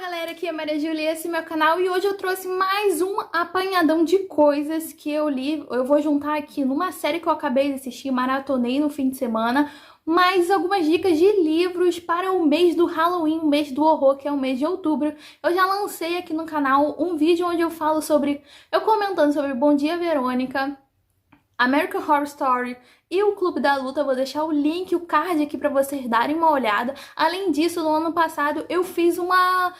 Galera, aqui é a Maria Júlia, esse é meu canal e hoje eu trouxe mais um apanhadão de coisas que eu li. Eu vou juntar aqui numa série que eu acabei de assistir, maratonei no fim de semana, mais algumas dicas de livros para o mês do Halloween, o mês do horror, que é o mês de outubro. Eu já lancei aqui no canal um vídeo onde eu falo sobre, eu comentando sobre Bom Dia Verônica, American Horror Story e o Clube da Luta. Eu vou deixar o link, o card aqui pra vocês darem uma olhada. Além disso, no ano passado eu fiz uma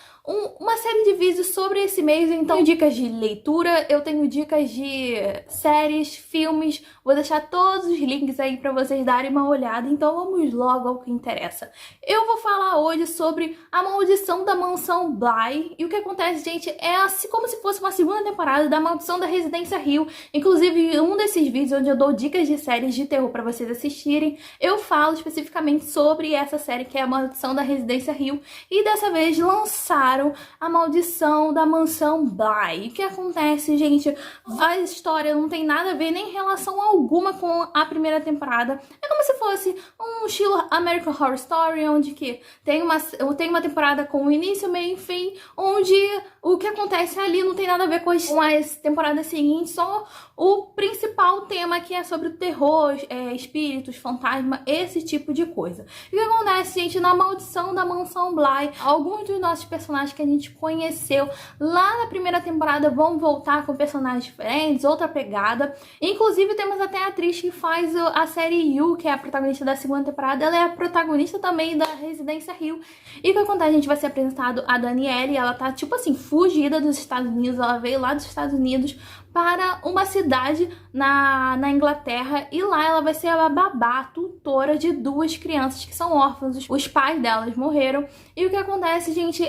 série de vídeos sobre esse mês, então dicas de leitura, eu tenho dicas de séries, filmes, vou deixar todos os links aí pra vocês darem uma olhada, então vamos logo ao que interessa. Eu vou falar hoje sobre A Maldição da Mansão Bly, e o que acontece, gente, é assim como se fosse uma segunda temporada da Maldição da Residência Hill. Inclusive, um desses vídeos onde eu dou dicas de séries de terror pra vocês assistirem, eu falo especificamente sobre essa série que é A Maldição da Residência Hill, e dessa vez lançaram A Maldição da Mansão Bly. O que acontece, gente? A história não tem nada a ver, nem relação alguma com a primeira temporada. É como se fosse um estilo American Horror Story, onde que tem uma temporada com início, meio e fim, onde o que acontece ali não tem nada a ver com as temporadas seguintes, só o principal tema que é sobre o terror, espíritos, fantasma, esse tipo de coisa. E o que acontece, gente, na Maldição da Mansão Bly, alguns dos nossos personagens que a gente conheceu lá na primeira temporada vão voltar com personagens diferentes, outra pegada. Inclusive temos até a atriz que faz a série You, que é a protagonista da segunda temporada, ela é a protagonista também da Residência Hill. E o que acontece, a gente vai ser apresentado a Danielle, ela tá tipo assim, fugida dos Estados Unidos, ela veio lá dos Estados Unidos para uma cidade na Inglaterra, e lá ela vai ser a babá, a tutora de duas crianças que são órfãos. Os pais delas morreram, e o que acontece, gente,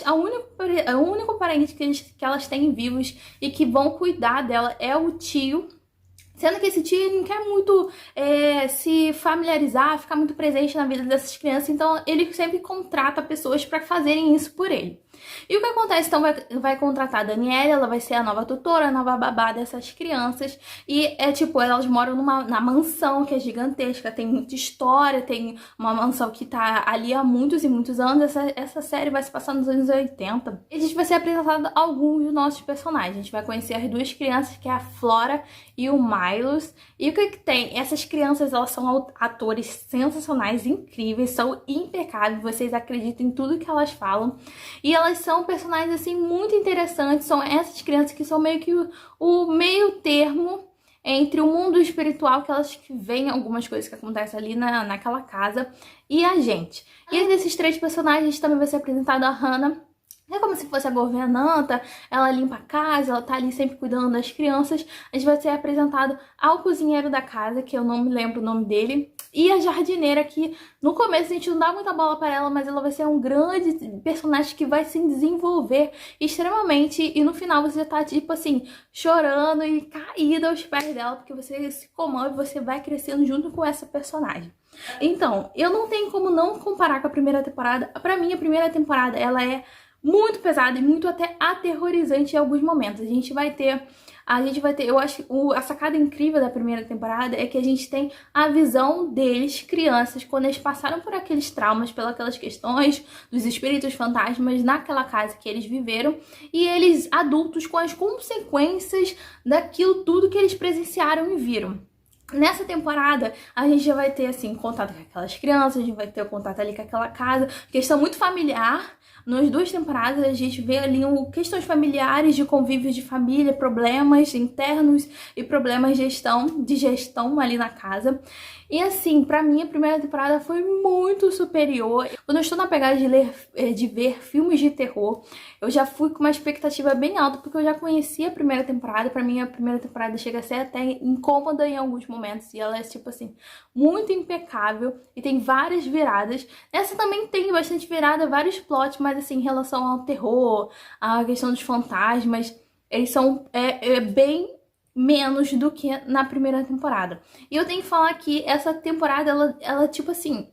o único parente que elas têm vivos e que vão cuidar dela é o tio. Sendo que esse tio não quer muito se familiarizar, ficar muito presente na vida dessas crianças, então ele sempre contrata pessoas para fazerem isso por ele. E o que acontece? Então vai contratar a Danielle, ela vai ser a nova tutora, a nova babá dessas crianças. E elas moram na mansão que é gigantesca, tem muita história, tem uma mansão que tá ali há muitos e muitos anos. Essa série vai se passar nos anos 80. E a gente vai ser apresentado alguns dos nossos personagens. A gente vai conhecer as duas crianças, que é a Flora e o Milos. E o que tem? Essas crianças, elas são atores sensacionais, incríveis, são impecáveis, vocês acreditam em tudo que elas falam. E elas são personagens, assim, muito interessantes. São essas crianças que são meio que o meio termo entre o mundo espiritual, que elas veem algumas coisas que acontecem ali naquela casa, e a gente. E desses três personagens também vai ser apresentado a Hannah. É como se fosse a governanta, ela limpa a casa, ela tá ali sempre cuidando das crianças. A gente vai ser apresentado ao cozinheiro da casa, que eu não me lembro o nome dele, e a jardineira, que no começo a gente não dá muita bola pra ela, mas ela vai ser um grande personagem que vai se desenvolver extremamente, e no final você já tá, tipo assim, chorando e caída aos pés dela, porque você se comove, você vai crescendo junto com essa personagem. Então, eu não tenho como não comparar com a primeira temporada. Pra mim, a primeira temporada, ela é muito pesada e muito até aterrorizante em alguns momentos. A gente vai ter, eu acho que a sacada incrível da primeira temporada é que a gente tem a visão deles, crianças, quando eles passaram por aqueles traumas, pelas questões dos espíritos fantasmas naquela casa que eles viveram, e eles adultos com as consequências daquilo tudo que eles presenciaram e viram. Nessa temporada, a gente já vai ter, assim, contato com aquelas crianças, a gente vai ter o contato ali com aquela casa, questão muito familiar. Nas duas temporadas, a gente vê ali questões familiares, de convívio de família, problemas internos e problemas de gestão ali na casa. E assim, pra mim, a primeira temporada foi muito superior. Quando eu estou na pegada de ver filmes de terror, eu já fui com uma expectativa bem alta, porque eu já conhecia a primeira temporada. Pra mim, a primeira temporada chega a ser até incômoda em alguns momentos, e ela é, tipo assim, muito impecável, e tem várias viradas. Essa também tem bastante virada, vários plots, mas assim, em relação ao terror, à questão dos fantasmas, eles são bem menos do que na primeira temporada. E eu tenho que falar que essa temporada, ela tipo assim,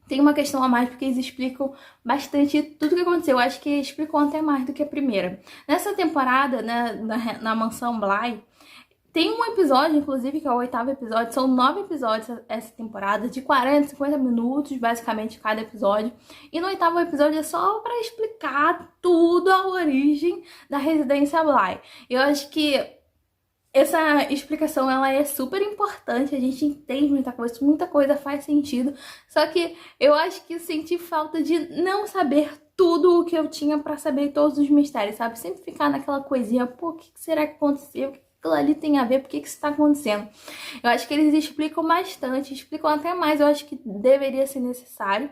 tem uma questão a mais, porque eles explicam bastante tudo o que aconteceu. Eu acho que explicam até mais do que a primeira. Nessa temporada, né, na Mansão Bly, Tem um episódio, inclusive, que é o 8º episódio, são 9 episódios essa temporada, de 40, 50 minutos, basicamente, cada episódio. E no 8º episódio é só pra explicar tudo a origem da Residência Bly. Eu acho que essa explicação, ela é super importante, a gente entende muita coisa faz sentido. Só que eu acho que eu senti falta de não saber tudo o que eu tinha pra saber, todos os mistérios, sabe? Sempre ficar naquela coisinha, pô, o que será que aconteceu? Aquilo ali tem a ver, por que isso está acontecendo? Eu acho que eles explicam bastante, explicam até mais, eu acho que deveria ser necessário.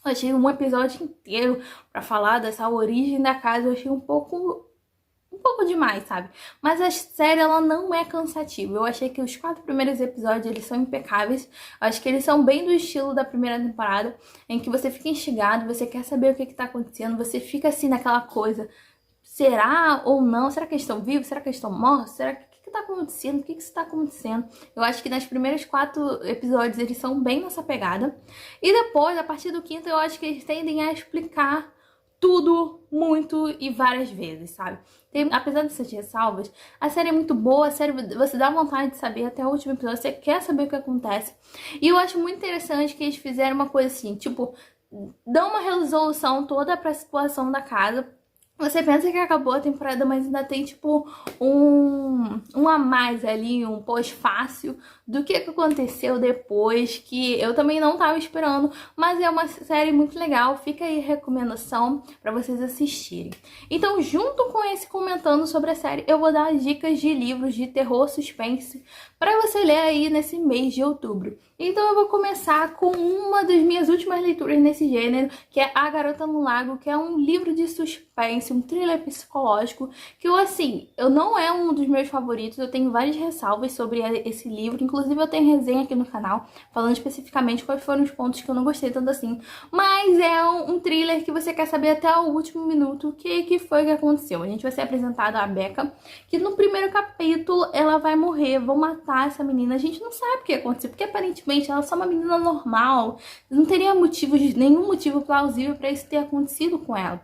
Eu achei um episódio inteiro pra falar dessa origem da casa, eu achei um pouco demais, sabe? Mas a série, ela não é cansativa. Eu achei que os 4 primeiros episódios, eles são impecáveis. Eu acho que eles são bem do estilo da primeira temporada, em que você fica instigado, você quer saber o que tá acontecendo, você fica assim naquela coisa, será ou não? Será que eles estão vivos? Será que eles estão mortos? Será que o que tá acontecendo? O que está acontecendo? Eu acho que nas primeiros 4 episódios eles são bem nessa pegada. E depois, a partir do 5º, eu acho que eles tendem a explicar tudo, muito e várias vezes, sabe? Apesar dessas ressalvas, a série é muito boa, a série você dá vontade de saber até o último episódio, você quer saber o que acontece. E eu acho muito interessante que eles fizeram uma coisa assim, tipo, dão uma resolução toda pra situação da casa. Você pensa que acabou a temporada, mas ainda tem, tipo, um a mais ali, um pós-fácil do que aconteceu depois, que eu também não tava esperando, mas é uma série muito legal, fica aí a recomendação pra vocês assistirem. Então, junto com esse comentando sobre a série, eu vou dar dicas de livros de terror suspense pra você ler aí nesse mês de outubro. Então eu vou começar com uma das minhas últimas leituras nesse gênero, que é A Garota no Lago, que é um livro de suspense, um thriller psicológico, que eu não é um dos meus favoritos, eu tenho várias ressalvas sobre esse livro, inclusive eu tenho resenha aqui no canal, falando especificamente quais foram os pontos que eu não gostei tanto assim, mas é um thriller que você quer saber até o último minuto o que foi que aconteceu. A gente vai ser apresentado a Becca, que no primeiro capítulo ela vai morrer, vão matar essa menina, a gente não sabe o que aconteceu, porque aparentemente ela é só uma menina normal, não teria nenhum motivo plausível para isso ter acontecido com ela.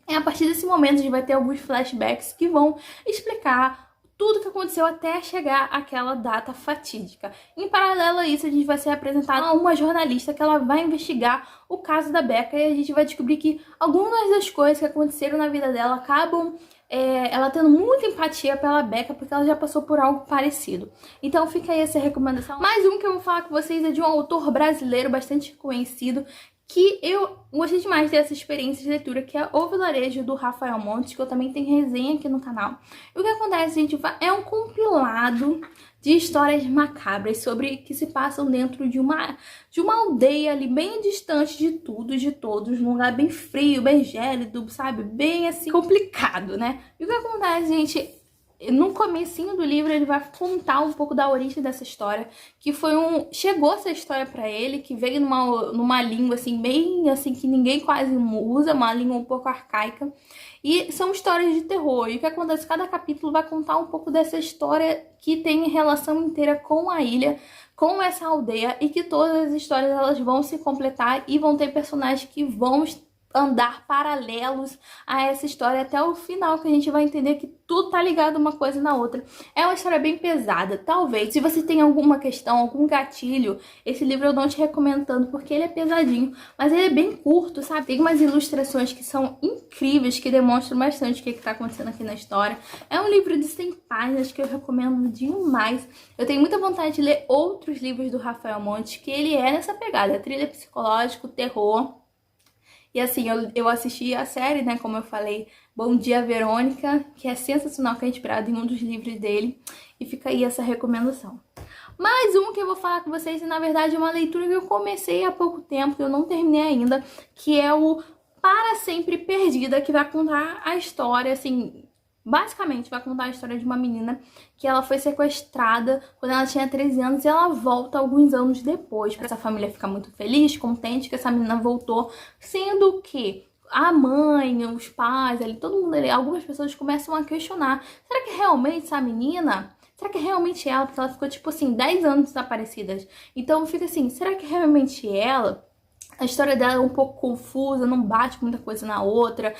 E a partir desse momento a gente vai ter alguns flashbacks que vão explicar tudo que aconteceu até chegar àquela data fatídica. Em paralelo a isso, a gente vai ser apresentado a uma jornalista que ela vai investigar o caso da Becca, e a gente vai descobrir que algumas das coisas que aconteceram na vida dela acabam ela tendo muita empatia pela Becca, porque ela já passou por algo parecido. Então fica aí essa recomendação. Mais um que eu vou falar com vocês é de um autor brasileiro bastante conhecido, que eu gostei demais dessa experiência de leitura, que é O Vilarejo, do Rafael Montes, que eu também tenho resenha aqui no canal. E o que acontece, gente, é um compilado de histórias macabras sobre que se passam dentro de uma aldeia ali bem distante de tudo, de todos, num lugar bem frio, bem gélido, sabe? Bem assim, complicado, né? E o que acontece, gente, no comecinho do livro ele vai contar um pouco da origem dessa história, que foi chegou essa história pra ele, que veio numa língua assim, bem assim, que ninguém quase usa, uma língua um pouco arcaica. E são histórias de terror. E o que acontece? Cada capítulo vai contar um pouco dessa história que tem relação inteira com a ilha, com essa aldeia, e que todas as histórias elas vão se completar e vão ter personagens que vão andar paralelos a essa história até o final, que a gente vai entender que tudo tá ligado uma coisa na outra. É uma história bem pesada, talvez. Se você tem alguma questão, algum gatilho, esse livro eu não te recomendo tanto, porque ele é pesadinho, mas ele é bem curto, sabe? Tem umas ilustrações que são incríveis, que demonstram bastante o que tá acontecendo aqui na história. É um livro de 100 páginas que eu recomendo demais. Eu tenho muita vontade de ler outros livros do Rafael Montes, que ele é nessa pegada, thriller psicológico, terror. E assim, eu assisti a série, né, como eu falei, Bom Dia, Verônica, que é sensacional, que é inspirado em um dos livros dele. E fica aí essa recomendação. Mais um que eu vou falar com vocês, e na verdade é uma leitura que eu comecei há pouco tempo, que eu não terminei ainda, que é o Para Sempre Perdida, que vai contar a história, assim, basicamente vai contar a história de uma menina que ela foi sequestrada quando ela tinha 13 anos e ela volta alguns anos depois. Essa família fica muito feliz, contente que essa menina voltou, sendo que a mãe, os pais, ali, todo mundo ali, algumas pessoas começam a questionar: será que realmente essa menina? Será que é realmente ela? Porque ela ficou, tipo assim, 10 anos desaparecida. Então fica assim, será que é realmente ela? A história dela é um pouco confusa, não bate muita coisa na outra,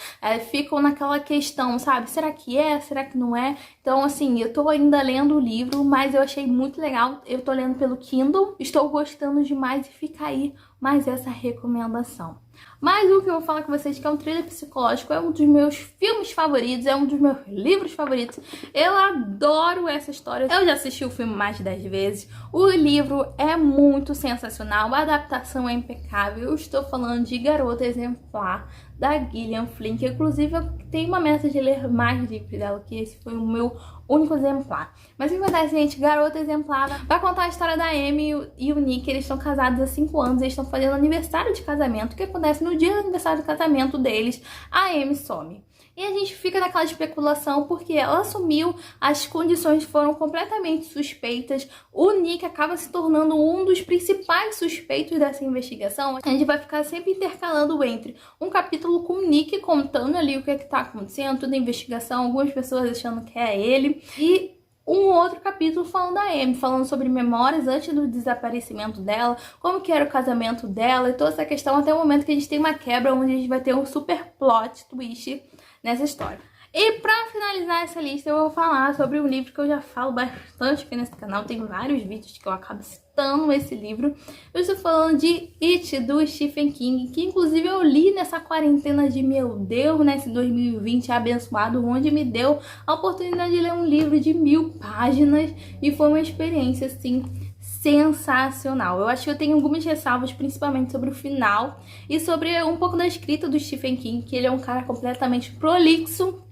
ficam naquela questão, sabe? Será que é? Será que não é? Então, assim, eu tô ainda lendo o livro, mas eu achei muito legal. Eu tô lendo pelo Kindle, estou gostando demais e fica aí mais essa recomendação. Mas o que eu vou falar com vocês que é um thriller psicológico, é um dos meus filmes favoritos, é um dos meus livros favoritos. Eu adoro essa história. Eu já assisti o filme mais de 10 vezes. O livro é muito sensacional, a adaptação é impecável. Eu estou falando de Garota Exemplar, da Gillian Flynn, que inclusive eu tenho uma meta de ler mais livros dela, que esse foi o meu único exemplar. Mas o que acontece, gente? Garota Exemplar vai contar a história da Amy e o Nick. Eles estão casados há 5 anos, eles estão fazendo aniversário de casamento. O que acontece? No dia do aniversário do casamento deles, a Amy some. E a gente fica naquela especulação porque ela sumiu, as condições foram completamente suspeitas. O Nick acaba se tornando um dos principais suspeitos dessa investigação. A gente vai ficar sempre intercalando entre um capítulo com o Nick contando ali o que está acontecendo, toda a investigação, algumas pessoas achando que é ele, e um outro capítulo falando da Amy, falando sobre memórias antes do desaparecimento dela, como que era o casamento dela e toda essa questão, até o momento que a gente tem uma quebra onde a gente vai ter um super plot twist nessa história. E pra finalizar essa lista, eu vou falar sobre um livro que eu já falo bastante aqui nesse canal. Tem vários vídeos que eu acabo citando esse livro. Eu estou falando de It, do Stephen King, que inclusive eu li nessa quarentena de meu Deus, nesse 2020 abençoado, onde me deu a oportunidade de ler um livro de 1000 páginas e foi uma experiência, assim, sensacional. Eu acho que eu tenho algumas ressalvas, principalmente sobre o final e sobre um pouco da escrita do Stephen King, que ele é um cara completamente prolixo.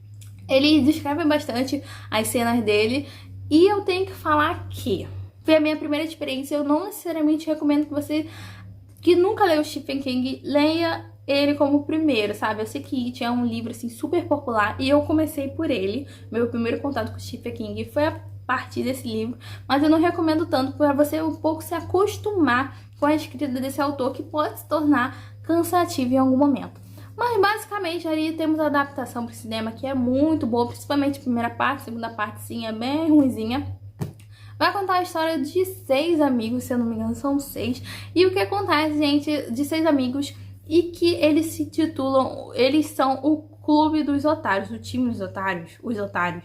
Ele descreve bastante as cenas dele e eu tenho que falar que foi a minha primeira experiência. Eu não necessariamente recomendo que você que nunca leu o Stephen King, leia ele como primeiro, sabe? Eu sei que It é um livro, assim, super popular e eu comecei por ele. Meu primeiro contato com o Stephen King foi a partir desse livro, mas eu não recomendo tanto para você um pouco se acostumar com a escrita desse autor, que pode se tornar cansativo em algum momento. Mas basicamente aí temos a adaptação para o cinema, que é muito boa, principalmente a primeira parte. A segunda parte sim é bem ruinzinha. Vai contar a história de 6 amigos, se eu não me engano são 6. E o que acontece, gente, de 6 amigos e que eles se titulam, eles são o Clube dos Otários, o time dos otários, os otários.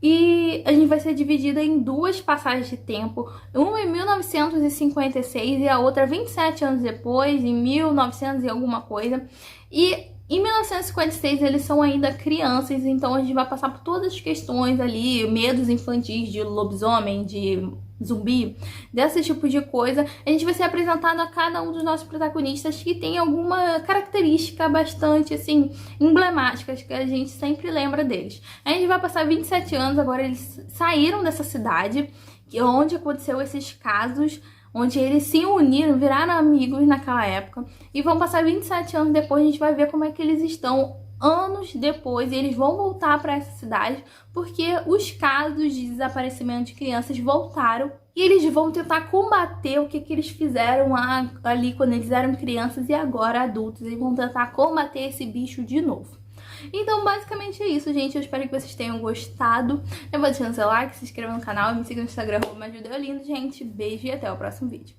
E a gente vai ser dividida em 2 passagens de tempo, uma em 1956 e a outra 27 anos depois, em 1900 e alguma coisa. E em 1956 eles são ainda crianças, então a gente vai passar por todas as questões ali, medos infantis de lobisomem, de zumbi, desse tipo de coisa. A gente vai ser apresentado a cada um dos nossos protagonistas que tem alguma característica bastante, assim, emblemática, que a gente sempre lembra deles. A gente vai passar 27 anos, agora eles saíram dessa cidade, onde aconteceu esses casos, onde eles se uniram, viraram amigos naquela época, e vão passar 27 anos depois. A gente vai ver como é que eles estão anos depois, e eles vão voltar para essa cidade porque os casos de desaparecimento de crianças voltaram e eles vão tentar combater o que eles fizeram ali quando eles eram crianças e agora adultos. Eles vão tentar combater esse bicho de novo. Então, basicamente é isso, gente. Eu espero que vocês tenham gostado. Não vou deixando seu like, se inscreva no canal e me siga no Instagram, me ajuda lindo, gente. Beijo e até o próximo vídeo.